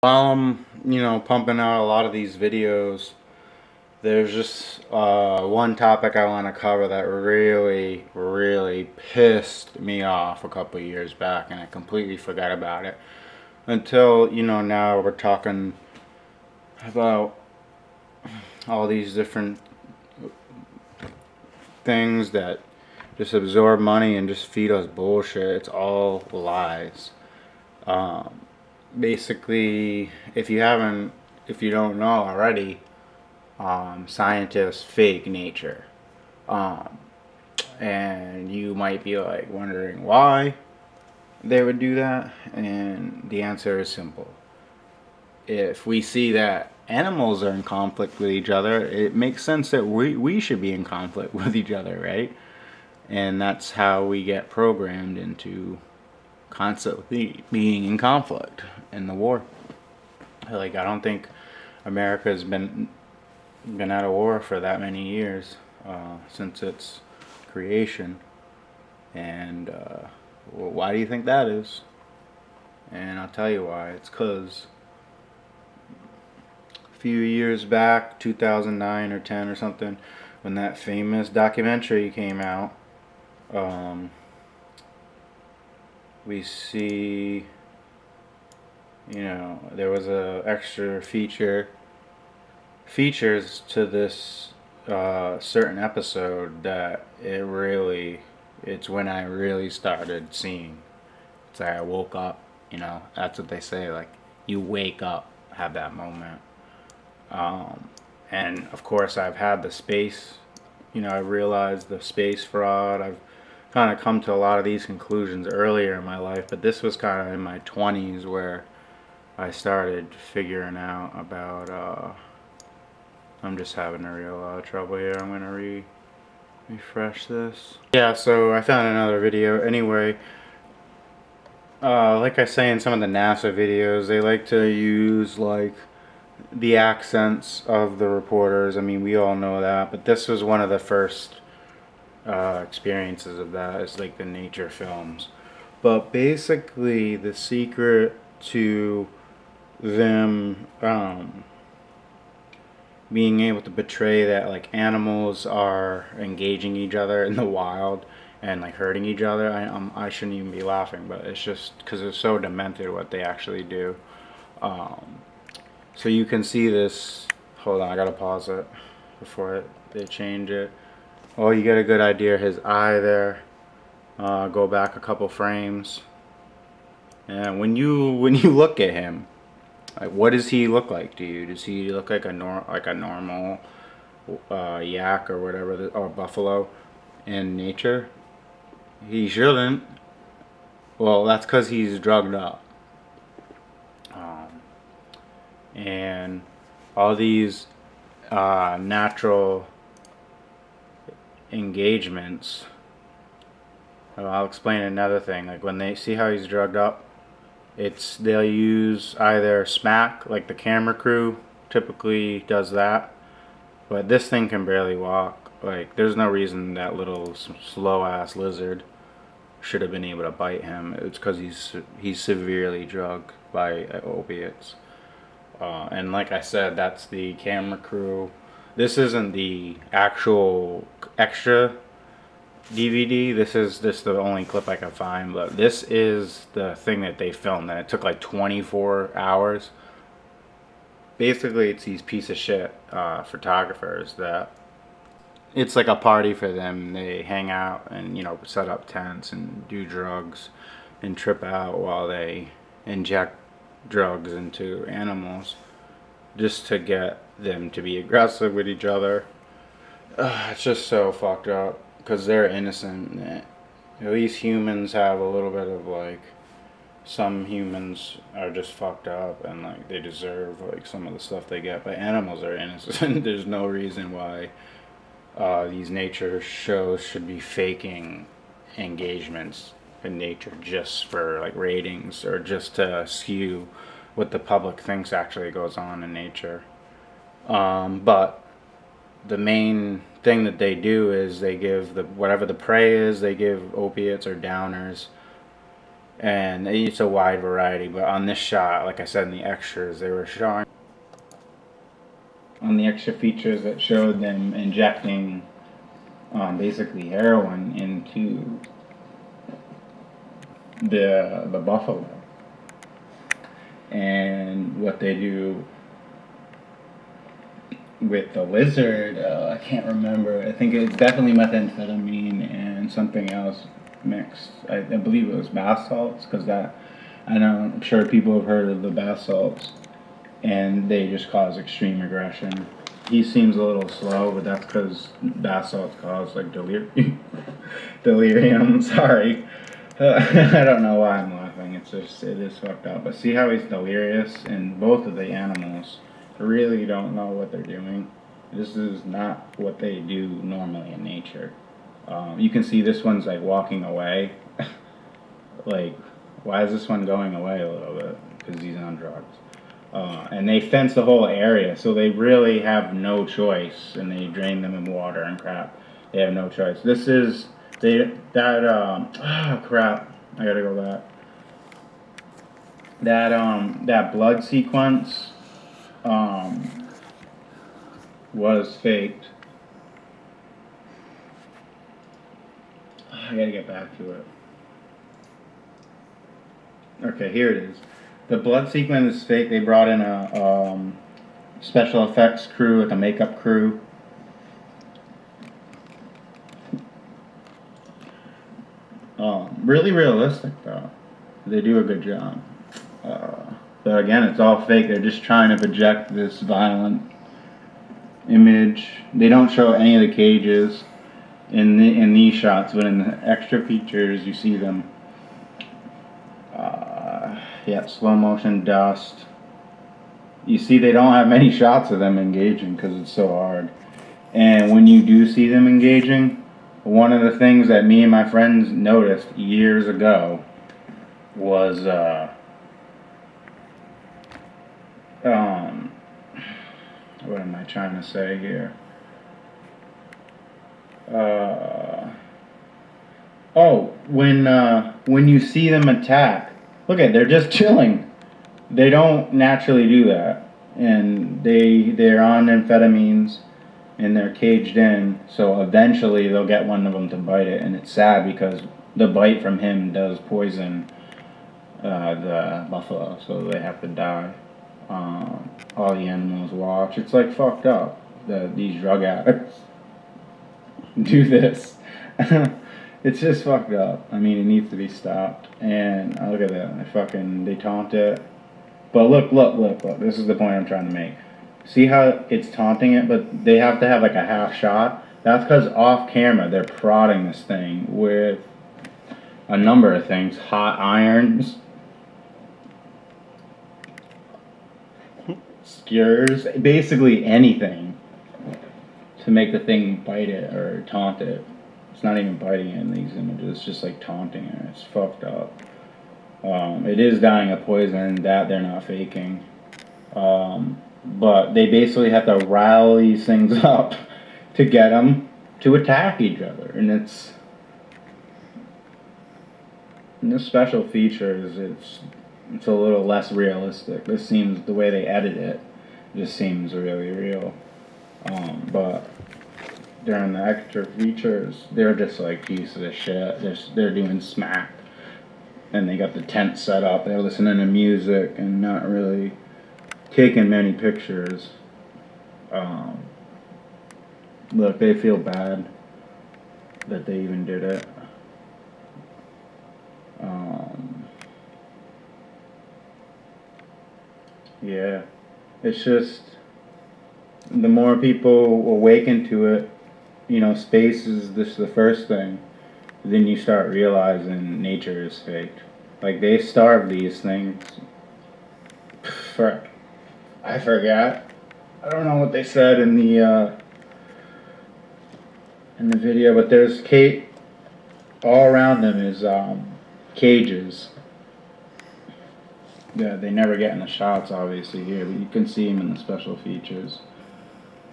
Pumping out a lot of these videos, there's just one topic I want to cover that really, really pissed me off a couple of years back, and I completely forgot about it until, now we're talking about all these different things that just absorb money and just feed us bullshit. It's all lies. Um, Basically, if you don't know already, scientists fake nature. Um, and you might be like wondering why they would do that, and the answer is simple. If we see that animals are in conflict with each other, it makes sense that we should be in conflict with each other, right? And that's how we get programmed into constantly being in conflict in the war. Like, I don't think America has been at a war for that many years since its creation. And well, why do you think that is? And I'll tell you why. It's because a few years back, 2009 or 10 or something, when that famous documentary came out, um, we see, there was a extra features to this certain episode that it's when I really started seeing. It's like I woke up, that's what they say, like you wake up, have that moment. Um, and of course, I've had the space, I realized the space fraud. I've kind of come to a lot of these conclusions earlier in my life, but this was kind of in my 20s where I started figuring out about. I'm just having a real lot of trouble here. I'm gonna refresh this. Yeah, so I found another video. Anyway, like I say in some of the NASA videos, they like to use like the accents of the reporters. I mean, we all know that, but this was one of the first experiences of that. It's like the nature films. But basically, the secret to them being able to portray that like animals are engaging each other in the wild and like hurting each other. I shouldn't even be laughing, but it's just because it's so demented what they actually do. Um, so you can see this. Hold on, I gotta pause it before they change it. Oh, you get a good idea. His eye there. Go back a couple frames, and when you look at him, like what does he look like to you? Does he look like a normal yak or whatever, or buffalo in nature? He shouldn't. Well, that's because he's drugged up. Um, and all these natural engagements. I'll explain another thing. Like when they see how he's drugged up, they'll use either smack, like the camera crew typically does that, but this thing can barely walk. Like there's no reason that little slow ass lizard should have been able to bite him. It's because he's severely drugged by opiates. And like I said, that's the camera crew. This isn't the actual extra DVD. This is the only clip I can find, but this is the thing that they filmed, and it took like 24 hours. Basically, it's these piece of shit photographers that it's like a party for them. They hang out and set up tents and do drugs and trip out while they inject drugs into animals just to get them to be aggressive with each other. It's just so fucked up because they're innocent. At least humans have a little bit of like, some humans are just fucked up and like they deserve like some of the stuff they get, but animals are innocent. There's no reason why these nature shows should be faking engagements in nature just for like ratings or just to skew what the public thinks actually goes on in nature. But the main thing that they do is they give whatever the prey is, they give opiates or downers, and it's a wide variety. But on this shot, like I said in the extras, they were showing on the extra features that showed them injecting basically heroin into the buffalo, and what they do with the lizard, I can't remember. I think it's definitely methamphetamine and something else mixed. I believe it was bath salts, because that, I know, I'm sure people have heard of the bath salts, and they just cause extreme aggression. He seems a little slow, but that's because bath salts cause like delirium. Delirium. Sorry. I don't know why I'm laughing. It's just, it is fucked up. But see how he's delirious, and both of the animals really don't know what they're doing. This is not what they do normally in nature. You can see this one's like walking away. Like, why is this one going away a little bit? Because he's on drugs. And they fence the whole area, so they really have no choice, and they drain them in water and crap. They have no choice. This is crap. I gotta go back. That blood sequence was faked. I gotta get back to it. Okay, here it is. The blood sequence is fake. They brought in a special effects crew, like a makeup crew. Really realistic, though. They do a good job. But again, it's all fake. They're just trying to project this violent image. They don't show any of the cages in these shots, but in the extra features, you see them. Yeah, slow motion dust. You see they don't have many shots of them engaging because it's so hard. And when you do see them engaging, one of the things that me and my friends noticed years ago was what am I trying to say here? When you see them attack, look at, they're just chilling. They don't naturally do that, and they're on amphetamines, and they're caged in. So eventually they'll get one of them to bite it, and it's sad because the bite from him does poison the buffalo, so they have to die. All the animals watch. It's like fucked up that these drug addicts do this. It's just fucked up. I mean, it needs to be stopped. And look at that. They taunt it. But look. This is the point I'm trying to make. See how it's taunting it, but they have to have like a half shot? That's because off camera they're prodding this thing with a number of things. Hot irons, skewers, basically anything to make the thing bite it or taunt it. It's not even biting it in these images, it's just like taunting it. It's fucked up. It is dying of poison that they're not faking. But they basically have to rile these things up to get them to attack each other. And it's, in the special features, it's a little less realistic. This seems, the way they edit it just seems really real. But during the extra features, they're just like pieces of shit. They're doing smack, and they got the tent set up. They're listening to music and not really taking many pictures. Look, they feel bad that they even did it. Yeah, it's just, the more people awaken to it, space is the first thing. Then you start realizing nature is fake. Like, they starve these things. I forgot. I don't know what they said in the video, but there's all around them is cages. Yeah, they never get in the shots, obviously, here, but you can see them in the special features.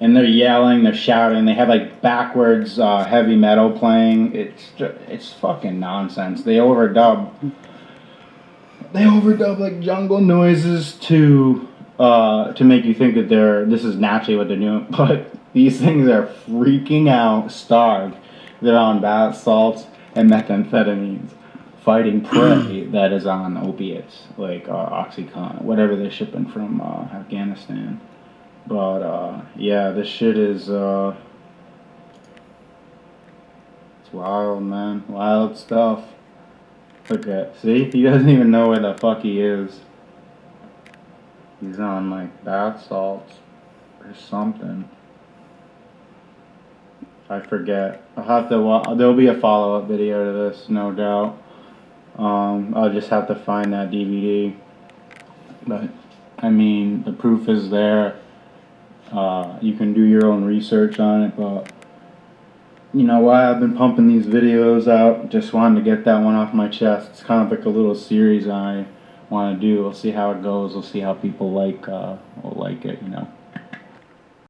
And they're yelling, they're shouting, they have like backwards heavy metal playing. It's fucking nonsense. They overdub they overdub like jungle noises to make you think that this is naturally what they're doing, but these things are freaking out, starved. They're on bath salts and methamphetamines, fighting prey that is on opiates like Oxycontin, whatever they're shipping from Afghanistan. But yeah, this shit is it's wild, man. Wild stuff. Look at, see, he doesn't even know where the fuck he is. He's on like bath salts or something. I forget. I'll have to. There'll be a follow-up video to this, no doubt. I'll just have to find that DVD. But I mean, the proof is there. You can do your own research on it, but you know why I've been pumping these videos out? Just wanted to get that one off my chest. It's kind of like a little series I want to do. We'll see how it goes. We'll see how people will like it, you know.